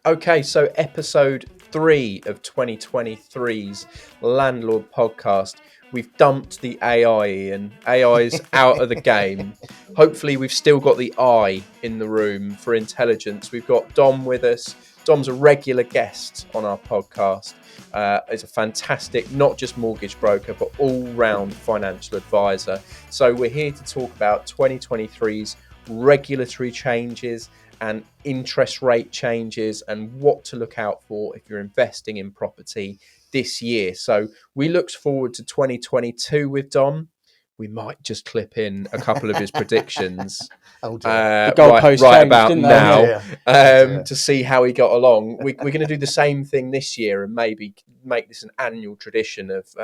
Okay, so episode 3 of 2023's Landlord Podcast. We've dumped the AI, Ian. AI's out of the game. Hopefully, we've still got the I in the room for intelligence. We've got Dom with us. Dom's a regular guest on our podcast. He's a fantastic, not just mortgage broker, but all-round financial advisor. So we're here to talk about 2023's regulatory changes and interest rate changes and what to look out for if you're investing in property this year. So we looked forward to 2022 with Dom. We might just clip in a couple of his predictions The goalposts right changed, about didn't they? now to see how he got along. We're going to do the same thing this year and maybe make this an annual tradition of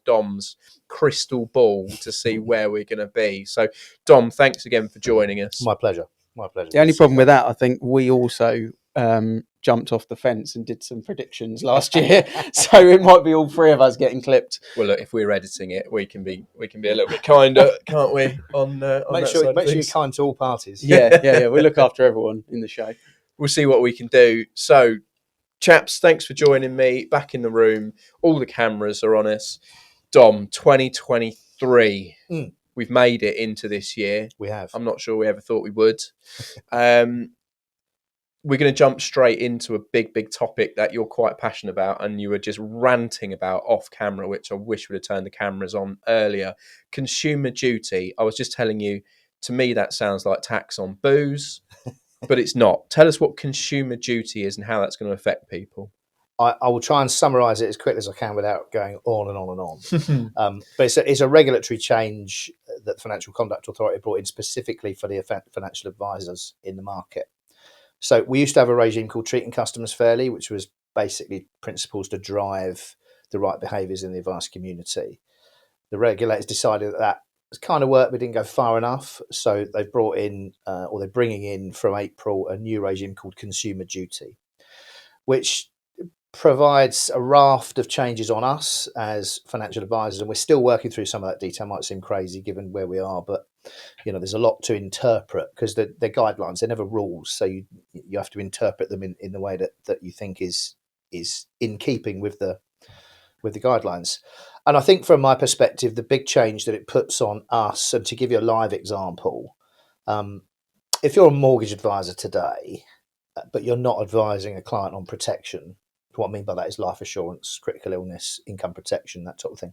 Dom's crystal ball to see where we're going to be. So, Dom, thanks again for joining us. My pleasure. My pleasure. The only problem with that, I think, we also jumped off the fence and did some predictions last year, so it might be all three of us getting clipped. Well, look, if we're editing it, we can be a little bit kinder, can't we? On make sure you're kind to all parties. Yeah. We look after everyone in the show. We'll see what we can do. So, chaps, thanks for joining me back in the room. All the cameras are on us. Dom, 2023. We've made it into this year. We have. I'm not sure we ever thought we would. We're going to jump straight into a big topic that you're quite passionate about and you were just ranting about off camera, which I wish would have turned the cameras on earlier. Consumer duty. I was just telling you, to me, that sounds like tax on booze, but it's not. Tell us what consumer duty is and how that's going to affect people. I will try and summarise it as quickly as I can without going on and on and on. But it's a regulatory change that the Financial Conduct Authority brought in specifically for the financial advisors in the market. So we used to have a regime called treating customers fairly, which was basically principles to drive the right behaviours in the advice community. The regulators decided that kind of worked, but didn't go far enough. So they've brought in, or they're bringing in from April, a new regime called consumer duty, which provides a raft of changes on us as financial advisors, and we're still working through some of that detail. Might seem crazy given where we are, but there's a lot to interpret because they're guidelines, they're never rules, so you have to interpret them in the way that you think is in keeping with the guidelines. And I think from my perspective, the big change that it puts on us, and to give you a live example, if you're a mortgage advisor today but you're not advising a client on protection, what I mean by that is life assurance, critical illness, income protection, that sort of thing.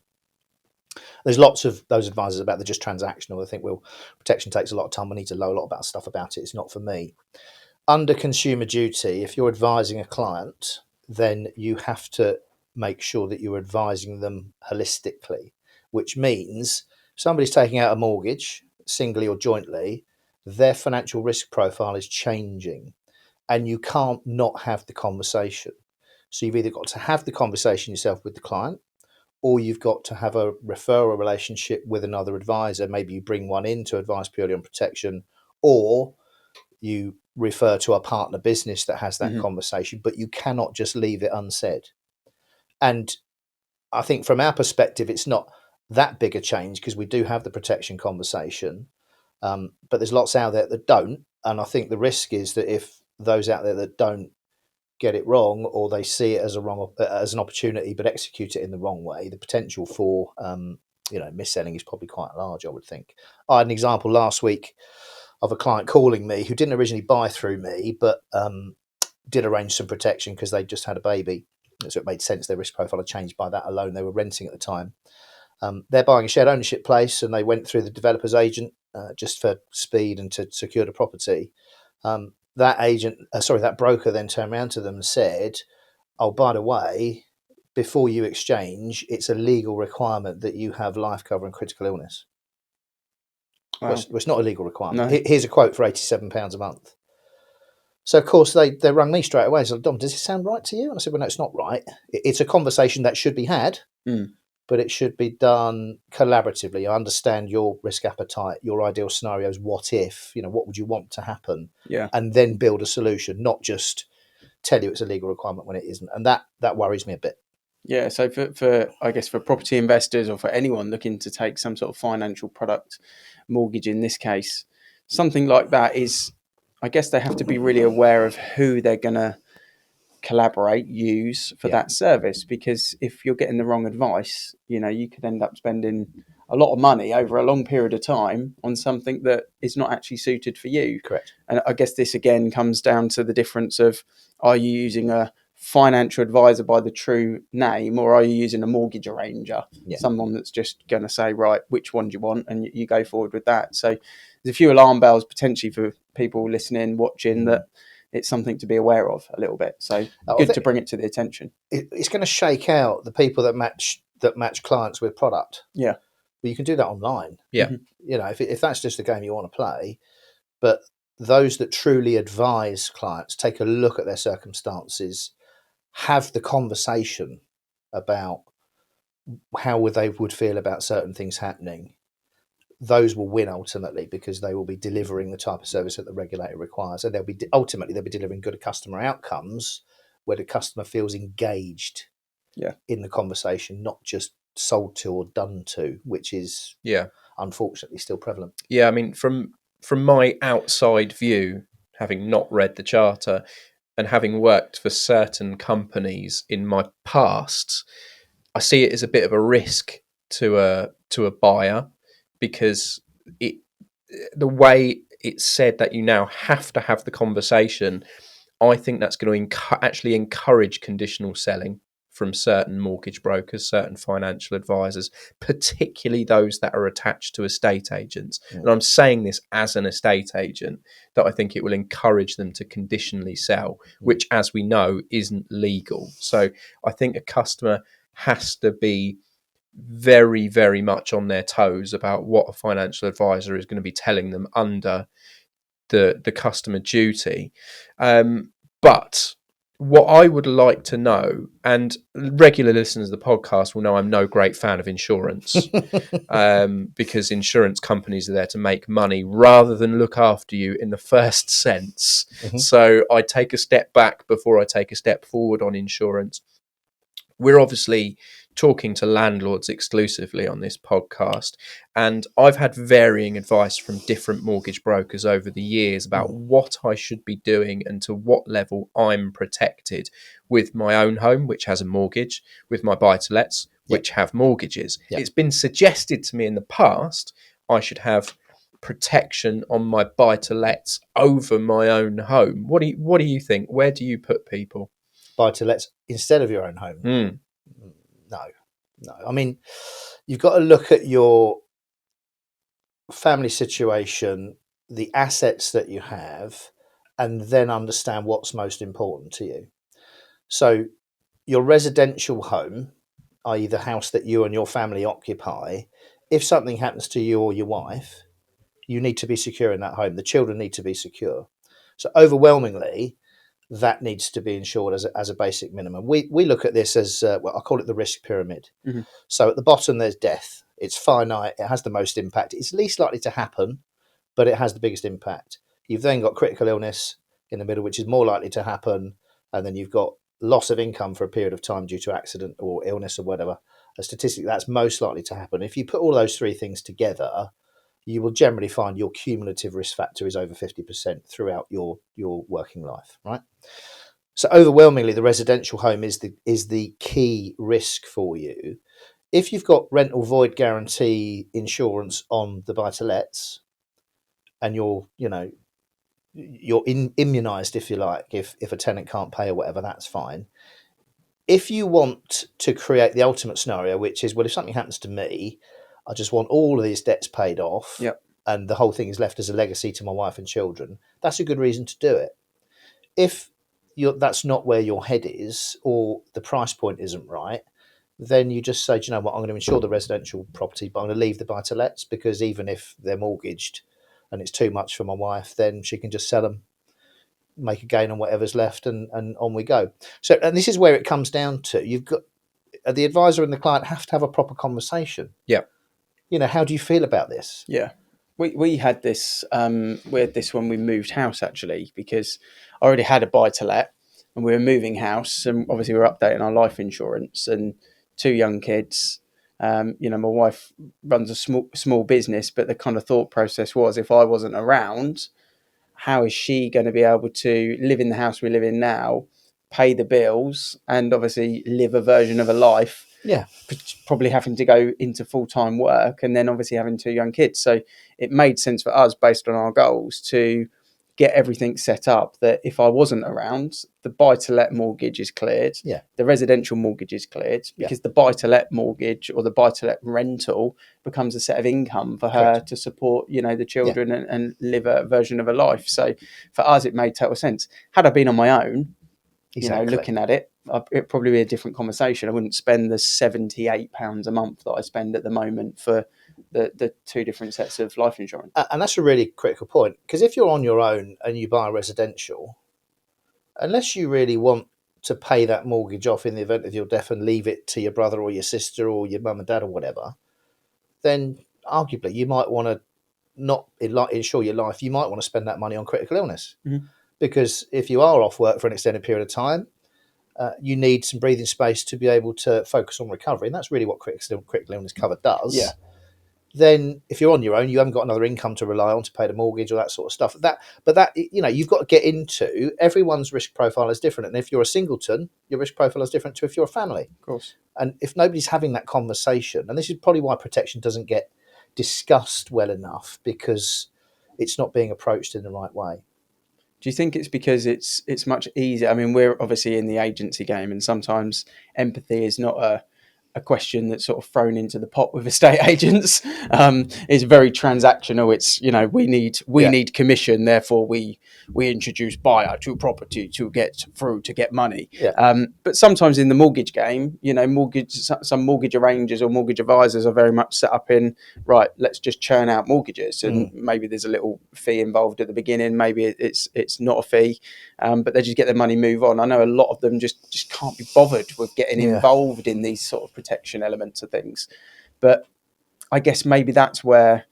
There's lots of those advisors about they're just transactional. They think, well, protection takes a lot of time. I need to know a lot about stuff about it. It's not for me. Under consumer duty, if you're advising a client, then you have to make sure that you're advising them holistically, which means somebody's taking out a mortgage, singly or jointly, their financial risk profile is changing, and you can't not have the conversation. So you've either got to have the conversation yourself with the client, or you've got to have a referral relationship with another advisor. Maybe you bring one in to advise purely on protection, or you refer to a partner business that has that conversation, but you cannot just leave it unsaid. And I think from our perspective, it's not that big a change because we do have the protection conversation, but there's lots out there that don't. And I think the risk is that if those out there that don't get it wrong, or they see it as an opportunity but execute it in the wrong way, the potential for mis-selling is probably quite large, I would think. I had an example last week of a client calling me who didn't originally buy through me, but did arrange some protection because they just had a baby, so it made sense. Their risk profile had changed by that alone. They were renting at the time. They're buying a shared ownership place, and they went through the developer's agent just for speed and to secure the property. That broker then turned around to them and said, "Oh, by the way, before you exchange, it's a legal requirement that you have life cover and critical illness." Wow. Well, it's not a legal requirement. No. Here's a quote for £87 a month. So, of course, they rang me straight away. So, Dom, does this sound right to you? And I said, well, no, it's not right. It's a conversation that should be had, but it should be done collaboratively. I understand your risk appetite, your ideal scenarios. What if, what would you want to happen? Yeah. And then build a solution, not just tell you it's a legal requirement when it isn't. And that worries me a bit. Yeah. So for property investors or for anyone looking to take some sort of financial product, mortgage in this case, something like that is, I guess they have to be really aware of who they're going to collaborate, use for Yeah. that service. Because if you're getting the wrong advice, you could end up spending a lot of money over a long period of time on something that is not actually suited for you. Correct. And I guess this again comes down to the difference of, are you using a financial advisor by the true name, or are you using a mortgage arranger, someone that's just going to say, right, which one do you want, and you go forward with that. So there's a few alarm bells potentially for people listening, watching, that it's something to be aware of a little bit. So good to bring it to the attention. It's going to shake out the people that match clients with product. Yeah. But you can do that online. Yeah. If that's just a game you want to play, but those that truly advise clients, take a look at their circumstances, have the conversation about how they would feel about certain things happening. Those will win ultimately, because they will be delivering the type of service that the regulator requires, and they'll be delivering good customer outcomes where the customer feels engaged in the conversation, not just sold to or done to, which is unfortunately still prevalent. Yeah, I mean, from my outside view, having not read the charter and having worked for certain companies in my past, I see it as a bit of a risk to a buyer, because the way it's said that you now have to have the conversation, I think that's going to actually encourage conditional selling from certain mortgage brokers, certain financial advisors, particularly those that are attached to estate agents. And I'm saying this as an estate agent, that I think it will encourage them to conditionally sell, which, as we know, isn't legal. So I think a customer has to be very, very much on their toes about what a financial advisor is going to be telling them under the customer duty. But what I would like to know, and regular listeners of the podcast will know I'm no great fan of insurance, because insurance companies are there to make money rather than look after you in the first sense. So I take a step back before I take a step forward on insurance. We're obviously talking to landlords exclusively on this podcast, and I've had varying advice from different mortgage brokers over the years about what I should be doing and to what level I'm protected with my own home, which has a mortgage, with my buy-to-lets, which have mortgages. It's been suggested to me in the past I should have protection on my buy-to-lets over my own home. What do you think? Where do you put people? Buy-to-lets instead of your own home? No. I mean, you've got to look at your family situation, the assets that you have, and then understand what's most important to you. So your residential home, i.e. the house that you and your family occupy, if something happens to you or your wife, you need to be secure in that home. The children need to be secure. So overwhelmingly, that needs to be insured as a basic minimum. We look at this as, I call it the risk pyramid. So at the bottom, there's death. It's finite. It has the most impact. It's least likely to happen, but it has the biggest impact. You've then got critical illness in the middle, which is more likely to happen. And then you've got loss of income for a period of time due to accident or illness or whatever. Statistically, that's most likely to happen. If you put all those three things together, you will generally find your cumulative risk factor is over 50% throughout your working life, right? So overwhelmingly, the residential home is the key risk for you. If you've got rental void guarantee insurance on the buy-to-lets, and you're immunised, if you like, if a tenant can't pay or whatever, that's fine. If you want to create the ultimate scenario, which is, well, if something happens to me, I just want all of these debts paid off, and the whole thing is left as a legacy to my wife and children, that's a good reason to do it. If that's not where your head is, or the price point isn't right, then you just say, do you know what, I'm going to insure the residential property, but I'm going to leave the buy-to-lets, because even if they're mortgaged and it's too much for my wife, then she can just sell them, make a gain on whatever's left, and on we go. So, and this is where it comes down to, you've got the advisor and the client have to have a proper conversation. How do you feel about this? We had this when we moved house, actually, because I already had a buy-to-let and we were moving house, and obviously we were updating our life insurance, and 2 young kids. My wife runs a small business, but the kind of thought process was, if I wasn't around, how is she going to be able to live in the house we live in now, pay the bills and obviously live a version of a life. Yeah. Probably having to go into full-time work and then obviously having 2 young kids. So it made sense for us, based on our goals, to get everything set up that if I wasn't around, the buy-to-let mortgage is cleared, the residential mortgage is cleared, because the buy-to-let mortgage or the buy-to-let rental becomes a set of income for her to support, the children and live a version of a life. So for us, it made total sense. Had I been on my own, looking at it, it'd probably be a different conversation. I wouldn't spend the £78 a month that I spend at the moment for the 2 different sets of life insurance. And that's a really critical point, because if you're on your own and you buy a residential, unless you really want to pay that mortgage off in the event of your death and leave it to your brother or your sister or your mum and dad or whatever, then arguably you might want to not insure your life. You might want to spend that money on critical illness, because if you are off work for an extended period of time, you need some breathing space to be able to focus on recovery, and that's really what critical illness cover does. Then if you're on your own, you haven't got another income to rely on to pay the mortgage or that sort of stuff. But you've got to get into, everyone's risk profile is different. And if you're a singleton, your risk profile is different to if you're a family. Of course. And if nobody's having that conversation, and this is probably why protection doesn't get discussed well enough, because it's not being approached in the right way. Do you think it's because it's much easier? I mean, we're obviously in the agency game, and sometimes empathy is not a question that's sort of thrown into the pot with estate agents. It's very transactional. It's, we need commission, therefore we introduce buyer to property to get money. But sometimes in the mortgage game, some mortgage arrangers or mortgage advisors are very much set up in, right, let's just churn out mortgages, and maybe there's a little fee involved at the beginning, maybe it's not a fee, but they just get their money, move on. I know a lot of them just can't be bothered with getting involved in these sort of protection elements of things. But I guess maybe that's where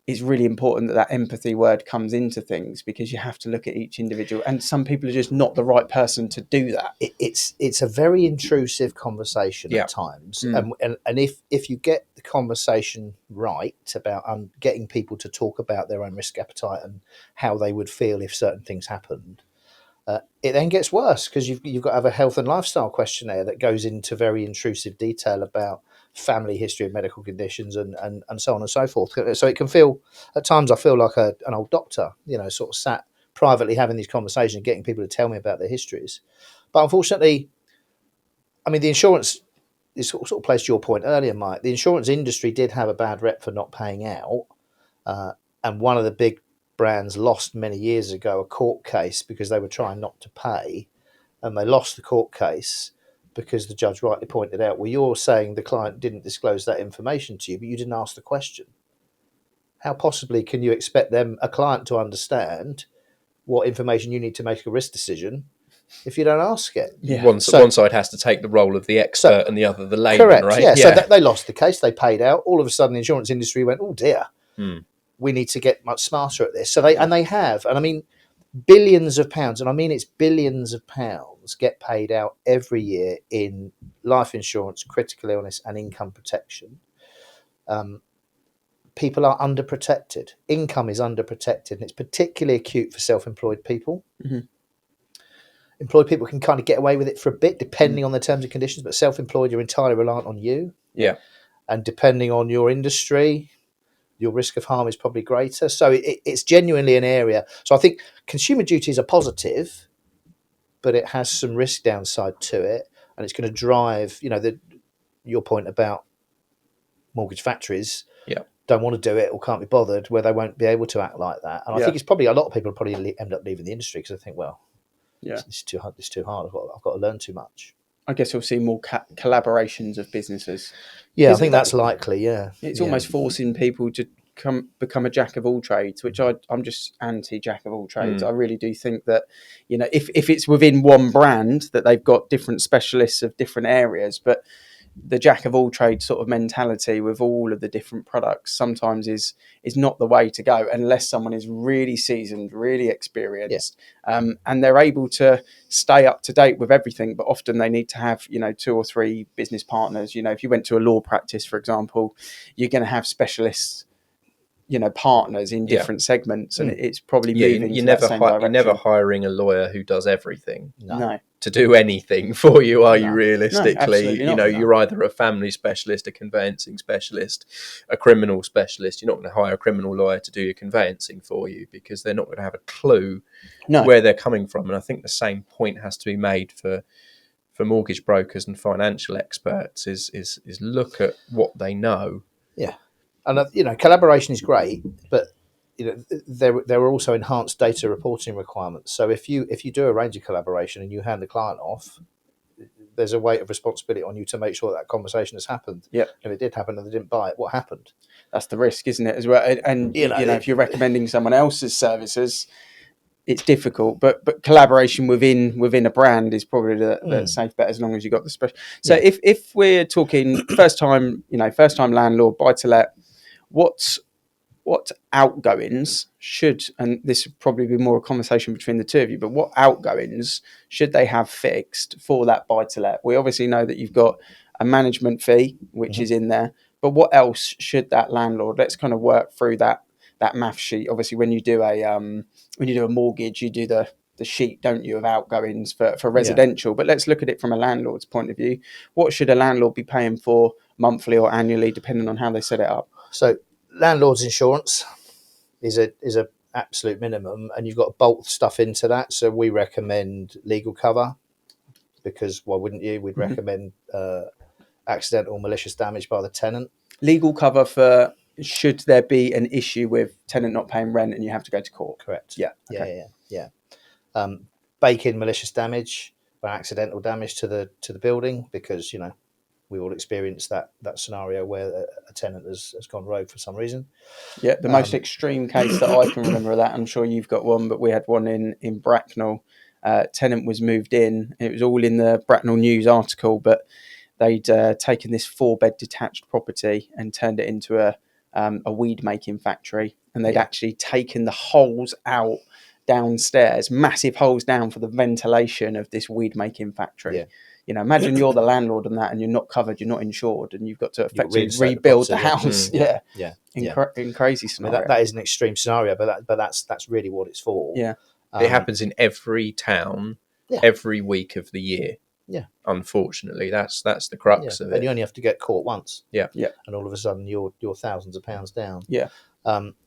it's really important that empathy word comes into things, because you have to look at each individual, and some people are just not the right person to do that. It's a very intrusive conversation at times, and if you get the conversation right about getting people to talk about their own risk appetite and how they would feel if certain things happened, it then gets worse, because you've got to have a health and lifestyle questionnaire that goes into very intrusive detail about family history of medical conditions and so on and so forth. So it can feel, at times I feel like an old doctor, sort of sat privately having these conversations, getting people to tell me about their histories. But unfortunately, I mean, the insurance, this sort of plays to your point earlier, Mike, the insurance industry did have a bad rep for not paying out. And one of the big brands lost many years ago a court case because they were trying not to pay, and they lost the court case because the judge rightly pointed out, well, you're saying the client didn't disclose that information to you, but you didn't ask the question. How possibly can you expect a client to understand what information you need to make a risk decision if you don't ask it? One side has to take the role of the expert and the other the layman, correct, right? Yeah. So they lost the case, they paid out. All of a sudden, the insurance industry went, oh dear, we need to get much smarter at this. So they have, and I mean, billions of pounds, and I mean it's billions of pounds, get paid out every year in life insurance, critical illness, and income protection. People are underprotected. Income is underprotected, and it's particularly acute for self-employed people. Employed people can kind of get away with it for a bit, depending on the terms and conditions, but self-employed, you're entirely reliant on you. And depending on your industry, your risk of harm is probably greater. So it's genuinely an area. So I think consumer duty is a positive, but it has some risk downside to it, and it's going to drive, your point about mortgage factories don't want to do it or can't be bothered, where they won't be able to act like that. And I think it's probably a lot of people probably end up leaving the industry because they think, well, it's too hard. It's too hard. I've got to learn too much. I guess we'll see more collaborations of businesses. Yeah, I think that's likely. Yeah, it's almost forcing people to become a jack of all trades, which I'm just anti jack of all trades. I really do think that, if it's within one brand, that they've got different specialists of different areas, but the jack of all trades sort of mentality with all of the different products sometimes is not the way to go, unless someone is really seasoned, really experienced, and they're able to stay up to date with everything. But often they need to have 2 or 3 business partners. If you went to a law practice, for example, you're going to have specialists, partners in different segments, and it's probably moving to that same direction. You're never hiring a lawyer who does everything. No. to do anything for you, are you? No. Realistically, No, absolutely you not. know, you're either a family specialist, a conveyancing specialist, a criminal specialist. You're not going to hire a criminal lawyer to do your conveyancing for you, because they're not going to have a clue No. where they're coming from. And I think the same point has to be made for mortgage brokers and financial experts, is look at what they know. Yeah, and collaboration is great, but there are also enhanced data reporting requirements. So if you do arrange a collaboration and you hand the client off, there's a weight of responsibility on you to make sure that conversation has happened. Yep. If it did happen and they didn't buy it, what happened? That's the risk, isn't it, as well? And if you're recommending someone else's services, it's difficult. But collaboration within a brand is probably the safe bet, as long as you've got the special. So if we're talking first time landlord, buy to let, what outgoings should, and this would probably be more a conversation between the two of you, but what outgoings should they have fixed for that buy to let? We obviously know that you've got a management fee, which is in there, but what else should that landlord? Let's kind of work through that math sheet. Obviously, when you do a mortgage, you do the sheet, don't you, of outgoings for residential. But let's look at it from a landlord's point of view. What should a landlord be paying for monthly or annually, depending on how they set it up? So landlord's insurance is a absolute minimum, and you've got to bolt stuff into that. So we recommend legal cover, because why wouldn't you? We'd recommend accidental malicious damage by the tenant. Legal cover for should there be an issue with tenant not paying rent and you have to go to court. Correct. Yeah. Okay. Yeah. Bake in malicious damage or accidental damage to the building, because we all experienced that scenario where a tenant has gone rogue for some reason. Yeah, the most extreme case that I can remember of that, I'm sure you've got one, but we had one in Bracknell. Tenant was moved in. It was all in the Bracknell News article, but they'd taken this 4-bed detached property and turned it into a weed making factory, and they'd actually taken the holes out downstairs, massive holes down for the ventilation of this weed making factory. Imagine you're the landlord on that and you're not covered, you're not insured, and you've got to effectively rebuild the house. In crazy scenario. I mean, that is an extreme scenario, but that's really what it's for. It happens in every town, every week of the year. Unfortunately, that's the crux of it. And you only have to get caught once. And all of a sudden you're thousands of pounds down.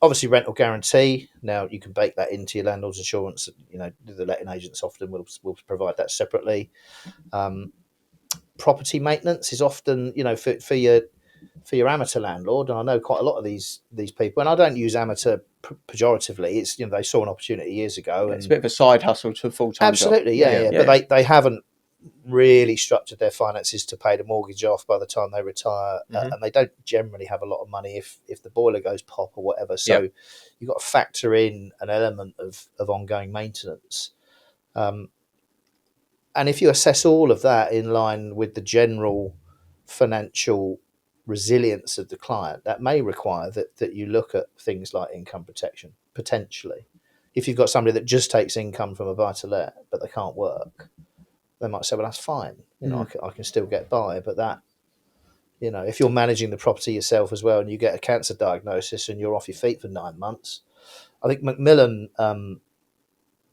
Obviously, rental guarantee. Now you can bake that into your landlord's insurance. The letting agents often will provide that separately. Property maintenance is often, for your amateur landlord, and I know quite a lot of these people, and I don't use amateur pejoratively. It's they saw an opportunity years ago, and it's a bit of a side hustle to a full-time absolutely job. But they haven't really structured their finances to pay the mortgage off by the time they retire, and they don't generally have a lot of money if the boiler goes pop or whatever. So you've got to factor in an element of ongoing maintenance. And if you assess all of that in line with the general financial resilience of the client, that may require that you look at things like income protection, potentially. If you've got somebody that just takes income from a buy-to-let, but they can't work, they might say, well, that's fine. I can still get by. But that, if you're managing the property yourself as well and you get a cancer diagnosis and you're off your feet for 9 months, I think Macmillan...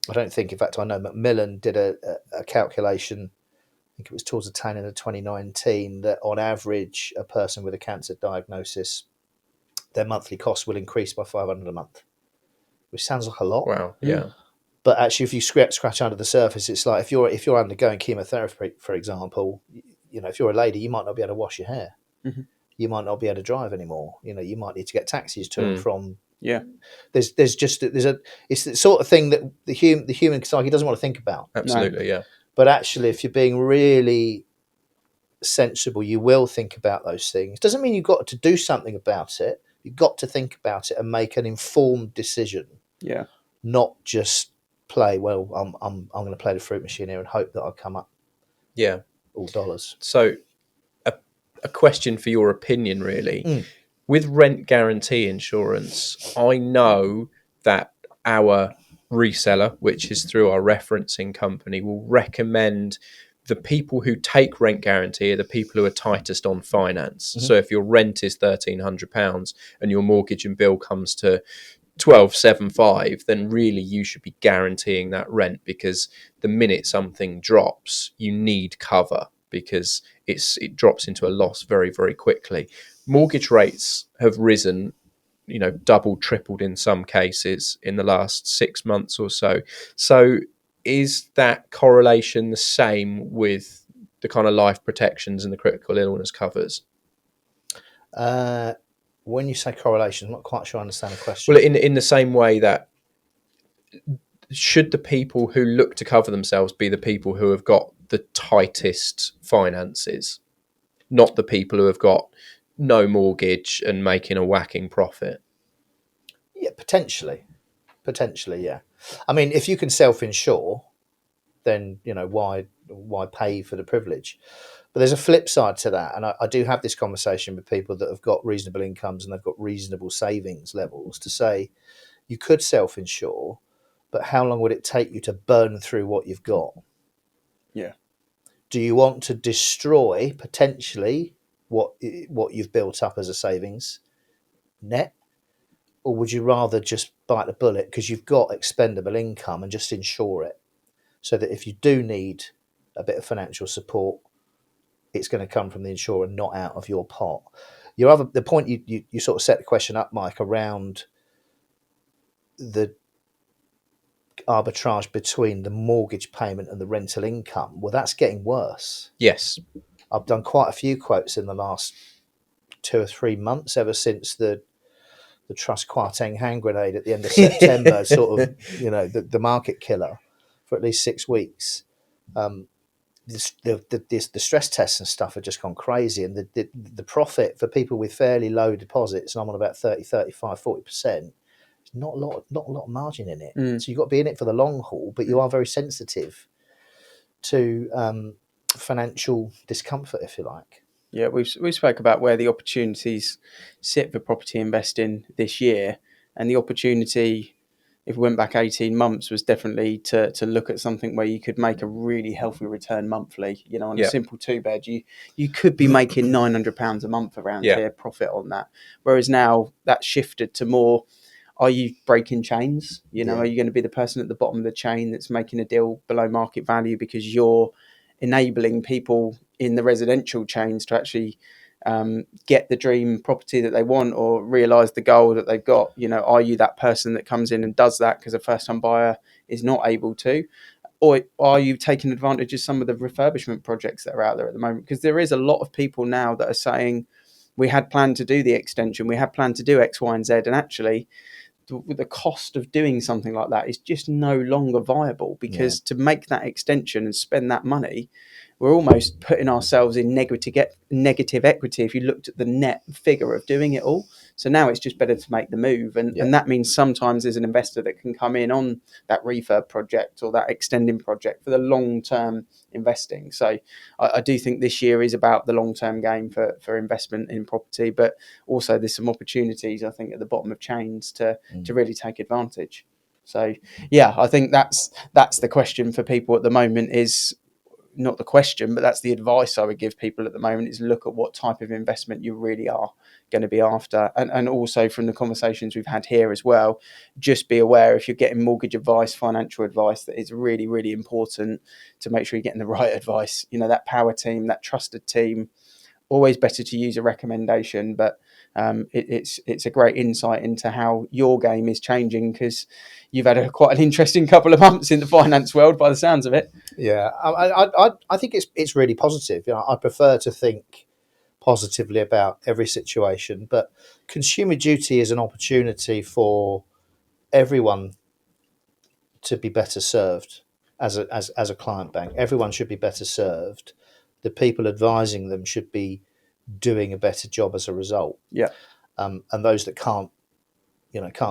I know Macmillan did a calculation, I think it was towards the tail end of 2019, that on average, a person with a cancer diagnosis, their monthly cost will increase by $500 a month, which sounds like a lot. Wow, yeah. But actually, if you scratch under the surface, it's like if you're undergoing chemotherapy, for example, if you're a lady, you might not be able to wash your hair. You might not be able to drive anymore. You might need to get taxis to and from. It's the sort of thing that the human psyche doesn't want to think about. Absolutely, yeah. But actually, if you're being really sensible, you will think about those things. Doesn't mean you've got to do something about it. You've got to think about it and make an informed decision. Not just play. Well, I'm going to play the fruit machine here and hope that I'll come up. All dollars. So, a question for your opinion, really. With rent guarantee insurance, I know that our reseller, which is through our referencing company, will recommend the people who take rent guarantee are the people who are tightest on finance. So if your rent is £1,300 and your mortgage and bill comes to 12.75, then really you should be guaranteeing that rent, because the minute something drops, you need cover, because it drops into a loss very, very quickly. Mortgage rates have risen, doubled, tripled in some cases in the last 6 months or so. So is that correlation the same with the kind of life protections and the critical illness covers? When you say correlation, I'm not quite sure I understand the question. Well, in the same way that, should the people who look to cover themselves be the people who have got the tightest finances, not the people who have got no mortgage and making a whacking profit? Yeah, potentially, yeah. I mean, if you can self-insure, then why pay for the privilege? But there's a flip side to that, and I do have this conversation with people that have got reasonable incomes and they've got reasonable savings levels, to say you could self-insure, but how long would it take you to burn through what you've got? Yeah. Do you want to destroy potentially what you've built up as a savings net, or would you rather just bite the bullet because you've got expendable income and just insure it, so that if you do need a bit of financial support, it's going to come from the insurer, not out of your pot? The point you sort of set the question up, Mike, around the arbitrage between the mortgage payment and the rental income. Well, that's getting worse. Yes. I've done quite a few quotes in the last 2 or 3 months, ever since the Trust Kwarteng hand grenade at the end of September, sort of, the market killer for at least 6 weeks. The stress tests and stuff have just gone crazy, and the profit for people with fairly low deposits, and I'm on about 30, 35, 40%, not a lot of margin in it. So you've got to be in it for the long haul, but you are very sensitive to financial discomfort, if you like. Yeah, we spoke about where the opportunities sit for property investing this year, and the opportunity, if we went back 18 months, was definitely to look at something where you could make a really healthy return monthly. On a simple 2-bed, you could be making £900 a month around here, profit on that. Whereas now that's shifted to more, are you breaking chains? Are you going to be the person at the bottom of the chain that's making a deal below market value because you're enabling people in the residential chains to actually get the dream property that they want, or realise the goal that they've got? Are you that person that comes in and does that because a first-time buyer is not able to? Or are you taking advantage of some of the refurbishment projects that are out there at the moment? Because there is a lot of people now that are saying, we had planned to do the extension, we had planned to do X, Y, and Z, and actually the cost of doing something like that is just no longer viable, because to make that extension and spend that money, we're almost putting ourselves in negative equity if you looked at the net figure of doing it all. So now it's just better to make the move. And that means sometimes there's an investor that can come in on that refurb project or that extending project for the long-term investing. So I do think this year is about the long-term game for investment in property, but also there's some opportunities, I think, at the bottom of chains to really take advantage. So, yeah, I think that's the question for people at the moment, is not the question, but that's the advice I would give people at the moment, is look at what type of investment you really are going to be after. And also from the conversations we've had here as well, just be aware, if you're getting mortgage advice, financial advice, that it's really, really important to make sure you're getting the right advice. That power team, that trusted team, always better to use a recommendation, but it's a great insight into how your game is changing, because you've had quite an interesting couple of months in the finance world by the sounds of it. Yeah, I think it's really positive. I prefer to think positively about every situation, but Consumer Duty is an opportunity for everyone to be better served as a client bank. Everyone should be better served. The people advising them should be doing a better job as a result. Yeah. And those that can't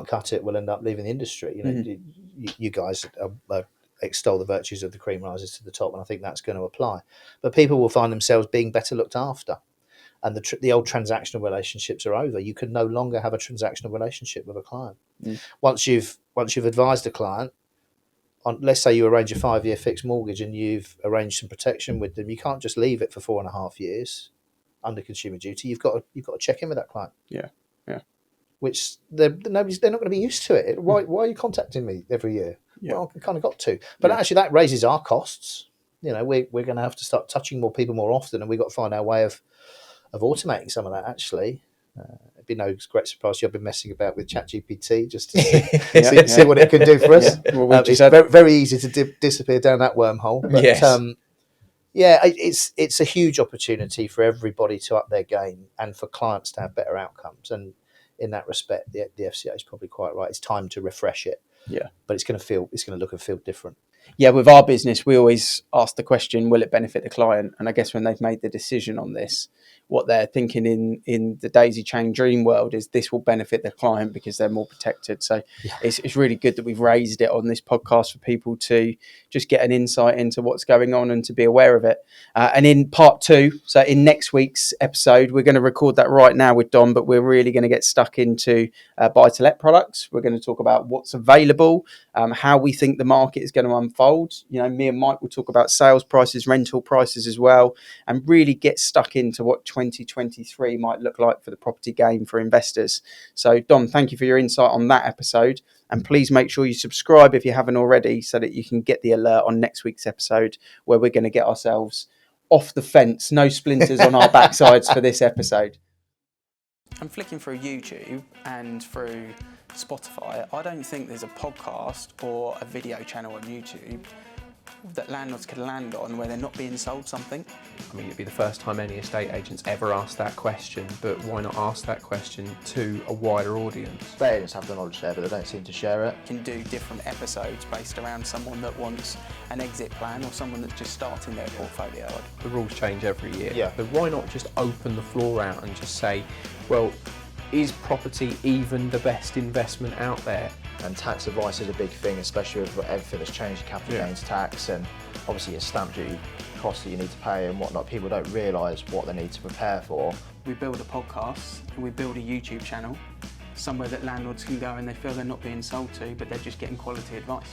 cut it will end up leaving the industry. You guys extol the virtues of the cream rises to the top, and I think that's going to apply. But people will find themselves being better looked after, and the old transactional relationships are over. You can no longer have a transactional relationship with a client. Once you've advised a client on, let's say you arrange a 5-year fixed mortgage and you've arranged some protection with them, you can't just leave it for 4.5 years under Consumer Duty. You've got to check in with that client. Yeah. which they're not going to be used to it. Why are you contacting me every year? Yeah. Well, I kind of got to. But actually, that raises our costs. You know, we're going to have to start touching more people more often, and we've got to find our way of automating some of that, actually. It'd be no great surprise. I've been messing about with ChatGPT just to see what it can do for us. Yeah. Well, It's very, very easy to disappear down that wormhole. But, Yes. it's a huge opportunity for everybody to up their game and for clients to have better outcomes. And in that respect, the FCA is probably quite right. It's time to refresh it. Yeah. But it's going to look and feel different. Yeah, with our business, we always ask the question, will it benefit the client? And I guess when they've made the decision on this, what they're thinking in the daisy chain dream world is this will benefit the client because they're more protected. So it's really good that we've raised it on this podcast for people to just get an insight into what's going on and to be aware of it. And in part 2, so in next week's episode, we're going to record that right now with Dom, but we're really going to get stuck into buy-to-let products. We're going to talk about what's available, how we think the market is going to unfold. You know, me and Mike will talk about sales prices, rental prices as well, and really get stuck into what 2023 might look like for the property game for investors. So Dom, thank you for your insight on that episode, and please make sure you subscribe if you haven't already so that you can get the alert on next week's episode where we're going to get ourselves off the fence, no splinters on our backsides for this episode. I'm flicking through YouTube and through Spotify. I don't think there's a podcast or a video channel on YouTube that landlords could land on where they're not being sold something. I mean, it'd be the first time any estate agents ever asked that question, but why not ask that question to a wider audience? Estate agents have the knowledge there, but they don't seem to share it. You can do different episodes based around someone that wants an exit plan or someone that's just starting their portfolio. The rules change every year. Yeah. But why not just open the floor out and just say, well, is property even the best investment out there? And tax advice is a big thing, especially with everything that's changed, capital gains tax, and obviously your stamp duty costs that you need to pay and whatnot. People don't realise what they need to prepare for. We build a podcast and we build a YouTube channel, somewhere that landlords can go and they feel they're not being sold to, but they're just getting quality advice.